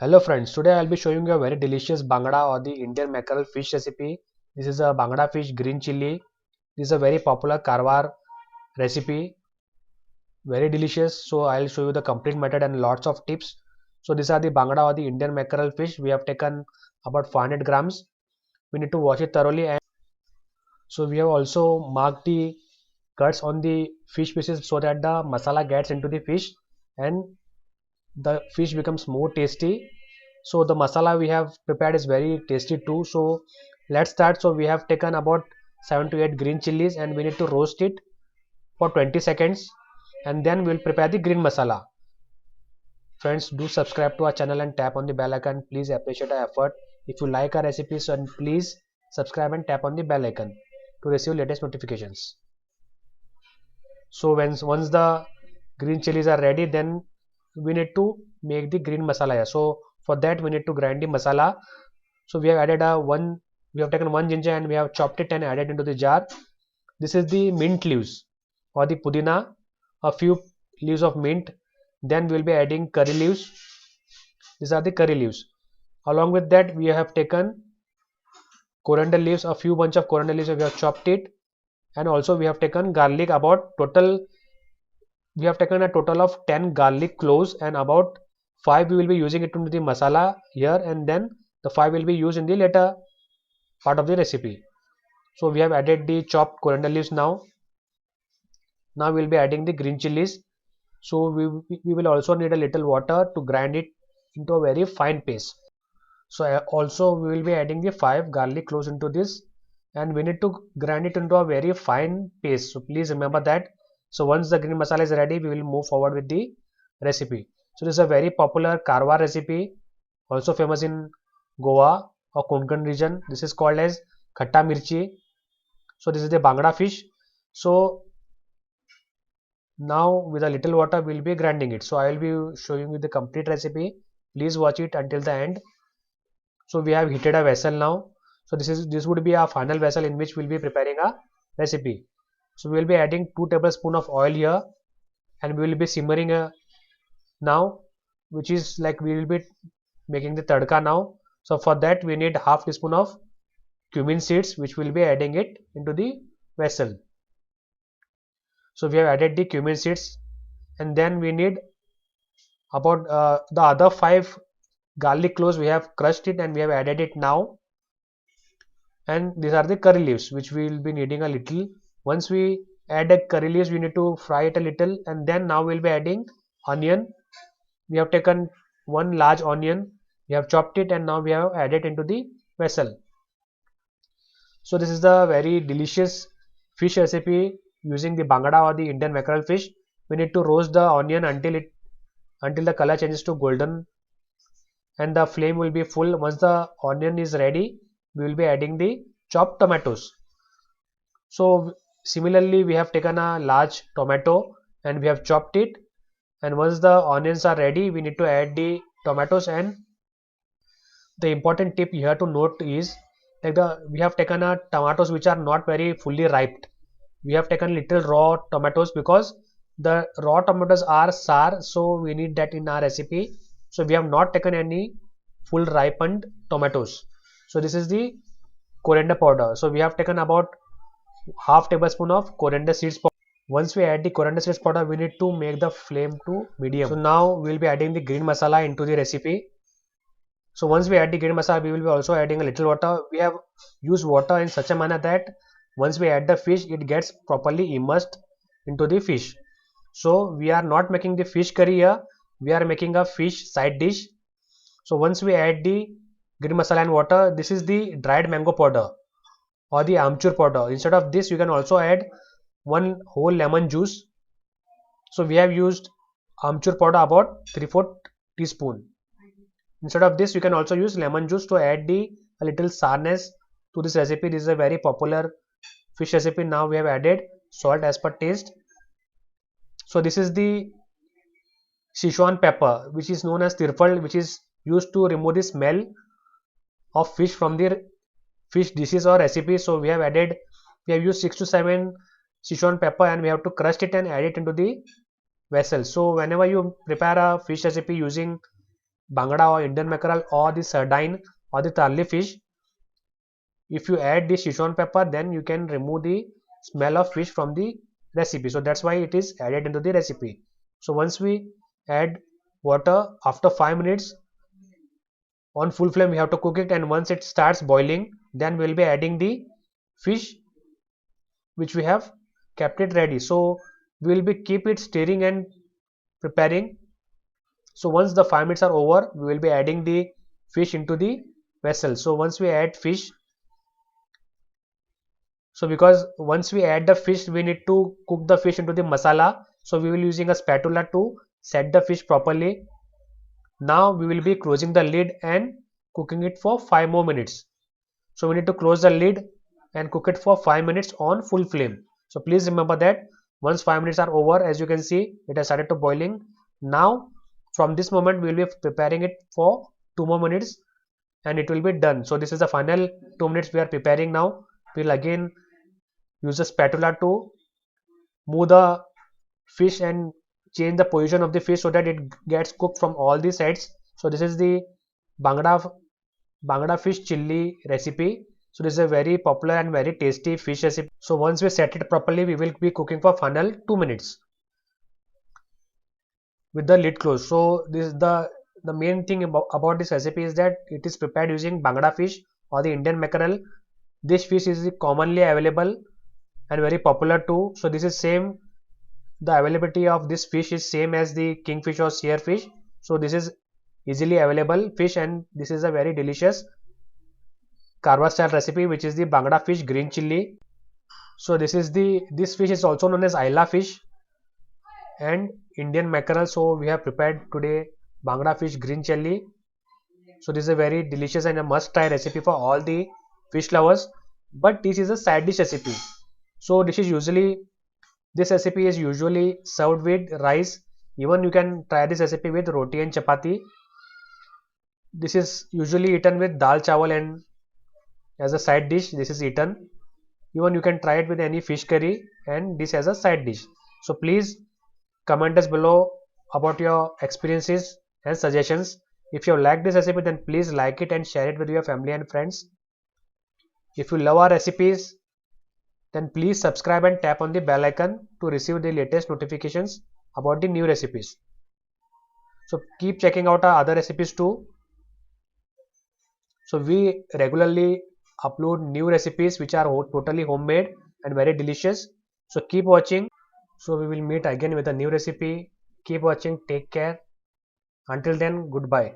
Hello friends, today I'll be showing you a very delicious bangda or the Indian mackerel fish recipe. This is a bangda fish green chili. This is a very popular karwar recipe, very delicious. So I'll show you the complete method and lots of tips. So these are the bangda or the Indian mackerel fish. We have taken about 500 grams. We need to wash it thoroughly, and so we have also marked the cuts on the fish pieces so that the masala gets into the fish and the fish becomes more tasty. So the masala we have prepared is very tasty too. So let's start. So we have taken about 7 to 8 green chilies and we need to roast it for 20 seconds, and then we'll prepare the green masala. Friends, do subscribe to our channel and tap on the bell icon. Please appreciate our effort. If you like our recipes, and please subscribe and tap on the bell icon to receive latest notifications. So once the green chilies are ready, then we need to make the green masala here. So for that we need to grind the masala. So we have added we have taken one ginger and we have chopped it and added into the jar. This is the mint leaves or the pudina, a few leaves of mint. Then we will be adding curry leaves. These are the curry leaves. Along with that we have taken coriander leaves, a few bunch of coriander leaves, we have chopped it, and also we have taken garlic. About total we have taken a total of 10 garlic cloves, and about 5 we will be using it into the masala here, and then the 5 will be used in the later part of the recipe. So we have added the chopped coriander leaves. Now we will be adding the green chilies. So we will also need a little water to grind it into a very fine paste. So also we will be adding the 5 garlic cloves into this, and we need to grind it into a very fine paste. So please remember that. So once the green masala is ready, we will move forward with the recipe. So this is a very popular karwa recipe, also famous in Goa or Konkan region. This is called as khatta mirchi. So this is the bangda fish. So now with a little water we will be grinding it. So I will be showing you the complete recipe. Please watch it until the end. So we have heated a vessel now. So this would be our final vessel in which we will be preparing a recipe. So we will be adding 2 tablespoons of oil here, and we will be simmering now, which is like we will be making the tadka now. So for that we need half teaspoon of cumin seeds, which will be adding it into the vessel. So we have added the cumin seeds, and then we need about the other 5 garlic cloves. We have crushed it and we have added it now, and these are the curry leaves which we will be needing a little. Once we add the curry leaves, we need to fry it a little, and then now we will be adding onion. We have taken one large onion, we have chopped it, and now we have added into the vessel. So this is the very delicious fish recipe using the bangada or the Indian mackerel fish. We need to roast the onion until the color changes to golden, and the flame will be full. Once the onion is ready, we will be adding the chopped tomatoes. So similarly we have taken a large tomato and we have chopped it, and once the onions are ready we need to add the tomatoes. And the important tip here to note is like we have taken a tomatoes which are not very fully ripe. We have taken little raw tomatoes because the raw tomatoes are sour, so we need that in our recipe. So we have not taken any full ripened tomatoes. So this is the coriander powder. So we have taken about half tablespoon of coriander seeds powder. Once we add the coriander seeds powder, we need to make the flame to medium. So now we will be adding the green masala into the recipe. So once we add the green masala, we will be also adding a little water. We have used water in such a manner that once we add the fish, it gets properly immersed into the fish. So we are not making the fish curry here, we are making a fish side dish. So once we add the green masala and water, this is the dried mango powder or the amchur powder. Instead of this, you can also add one whole lemon juice. So we have used amchur powder about 3/4 teaspoon. Instead of this, you can also use lemon juice to add the a little sourness to this recipe. This is a very popular fish recipe. Now we have added salt as per taste. So this is the Sichuan pepper, which is known as tirfal, which is used to remove the smell of fish from the fish dishes or recipes. So we have used 6 to 7 Sichuan pepper, and we have to crush it and add it into the vessel. So whenever you prepare a fish recipe using bangda or Indian mackerel or the sardine or the tarli fish, if you add the Szechuan pepper, then you can remove the smell of fish from the recipe. So that's why it is added into the recipe. So once we add water, after 5 minutes on full flame we have to cook it, and once it starts boiling, then we'll be adding the fish which we have kept it ready. So we will be keep it stirring and preparing. So once the 5 minutes are over, we will be adding the fish into the vessel. So once we add fish, so because once we add the fish, we need to cook the fish into the masala. So we will using a spatula to set the fish properly. Now we will be closing the lid and cooking it for 5 more minutes. So we need to close the lid and cook it for 5 minutes on full flame. So please remember that once 5 minutes are over, as you can see, it has started to boiling. Now from this moment we will be preparing it for 2 more minutes and it will be done. So this is the final 2 minutes we are preparing now. We will again use a spatula to move the fish and change the position of the fish so that it gets cooked from all the sides. So this is the Bangda fish chilli recipe. So this is a very popular and very tasty fish recipe. So once we set it properly, we will be cooking for final 2 minutes with the lid closed. So this is the main thing about this recipe is that it is prepared using Bangda fish or the Indian mackerel. This fish is commonly available and very popular too. So this is same, the availability of this fish is same as the kingfish or spearfish. So this is easily available fish, and this is a very delicious Karwa style recipe, which is the Bangda fish green chilli. So this fish is also known as Ayla fish and Indian mackerel. So we have prepared today Bangda fish green chilli. So this is a very delicious and a must try recipe for all the fish lovers. But this is a side dish recipe. So this recipe is usually served with rice. Even you can try this recipe with roti and chapati. This is usually eaten with dal chawal, and as a side dish this is eaten. Even you can try it with any fish curry and this as a side dish. So please comment us below about your experiences and suggestions. If you like this recipe, then please like it and share it with your family and friends. If you love our recipes, then please subscribe and tap on the bell icon to receive the latest notifications about the new recipes. So keep checking out our other recipes too. So we regularly upload new recipes which are totally homemade and very delicious. So keep watching. So we will meet again with a new recipe. Keep watching. Take care. Until then, goodbye.